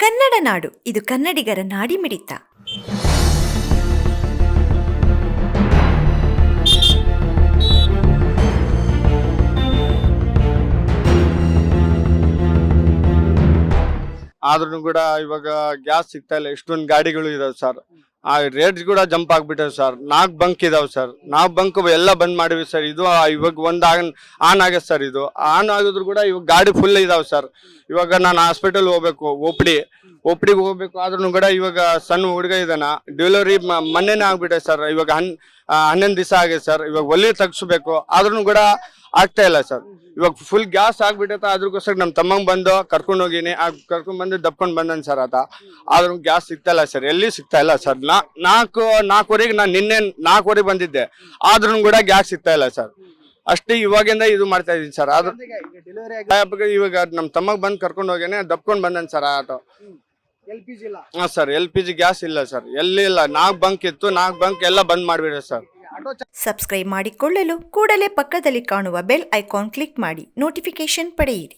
ಕನ್ನಡ ನಾಡು, ಇದು ಕನ್ನಡಿಗರ ನಾಡಿಮಿಡಿತ. ಆದ್ರೂ ಕೂಡ ಇವಾಗ ಗ್ಯಾಸ್ ಸಿಗ್ತಾ ಇಲ್ಲ. ಎಷ್ಟೊಂದು ಗಾಡಿಗಳು ಇದಾವೆ ಸರ್. ಆ ರೇಟ್ ಕೂಡ ಜಂಪ್ ಆಗ್ಬಿಟ್ಟವೆ ಸರ್. 4 ಬಂಕ್ ಇದಾವೆ ಸರ್. 4 ಬಂಕ್ ಎಲ್ಲ ಬಂದ್ ಮಾಡಿವಿ ಸರ್. ಇದು ಇವಾಗ ಒಂದು ಆನ್ ಆಗಿದೆ ಸರ್. ಇದು ಆನ್ ಆಗಿದ್ರು ಕೂಡ ಇವಾಗ ಗಾಡಿ ಫುಲ್ ಇದಾವೆ ಸರ್. ಇವಾಗ ನಾನು ಹಾಸ್ಪಿಟಲ್ ಹೋಗ್ಬೇಕು, ಒಪ್ಡಿಗೆ ಹೋಗ್ಬೇಕು. ಆದ್ರೂ ಕೂಡ ಇವಾಗ ಸಣ್ಣ ಹುಡುಗ ಇದಾನ, ಡೆಲಿವರಿ ಮೊನ್ನೆನೇ ಆಗ್ಬಿಟ್ಟೆ ಸರ್. ಇವಾಗ 11 ದಿವಸ ಆಗಿದೆ ಸರ್. ಇವಾಗ ಒಲಿ ತಗ್ಸ್ಬೇಕು, ಆದ್ರೂ ಕೂಡ ಆಗ್ತಾ ಇಲ್ಲ ಸರ್. ಇವಾಗ ಫುಲ್ ಗ್ಯಾಸ್ ಆಗ್ಬಿಟ್ಟೈತೆ. ಅದ್ರಗೋಸ್ಕರ ನಮ್ಮ ತಮ್ಮಂಗ್ ಬಂದು ಕರ್ಕೊಂಡು ಹೋಗಿನಿ. ಕರ್ಕೊಂಡ್ ಬಂದು ದಪ್ಕೊಂಡ್ ಬಂದನ್ ಸರ್ ಆತ. ಆದ್ರೂ ಗ್ಯಾಸ್ ಸಿಗ್ತಾ ಇಲ್ಲ ಸರ್. ಎಲ್ಲಿ ಸಿಗ್ತಾ ಇಲ್ಲ ಸರ್. ನಾಲ್ಕುವರೆಗೆ ನಾನು ನಿನ್ನೆ 4 ಬಂದಿದ್ದೆ, ಆದ್ರೂ ಕೂಡ ಗ್ಯಾಸ್ ಸಿಗ್ತಾ ಇಲ್ಲ ಸರ್. ಅಷ್ಟೇ ಇವಾಗಿಂದ ಇದು ಮಾಡ್ತಾ ಇದೀನಿ ಸರ್. ಆದ್ರೂ ಇವಾಗ ನಮ್ಮ ತಮ್ಮಗ್ ಬಂದು ಕರ್ಕೊಂಡು ಹೋಗೇನೆ, ದಪ್ಕೊಂಡ್ ಬಂದನ್ ಸರ್ ಆತ. ಹಾ ಸರ್, LPG ಗ್ಯಾಸ್ ಇಲ್ಲ ಸರ್. ಎಲ್ಲಿ ಇಲ್ಲ. 4 ಬಂಕ್ ಇತ್ತು, 4 ಬಂಕ್ ಎಲ್ಲ ಬಂದ್ ಮಾಡ್ಬಿಡೆ ಸರ್. ಸಬ್ಸ್ಕ್ರೈಬ್ ಮಾಡಿಕೊಳ್ಳಲು ಕೂಡಲೇ ಪಕ್ಕದಲ್ಲಿ ಕಾಣುವ ಬೆಲ್ ಐಕಾನ್ ಕ್ಲಿಕ್ ಮಾಡಿ ನೋಟಿಫಿಕೇಶನ್ ಪಡೆಯಿರಿ.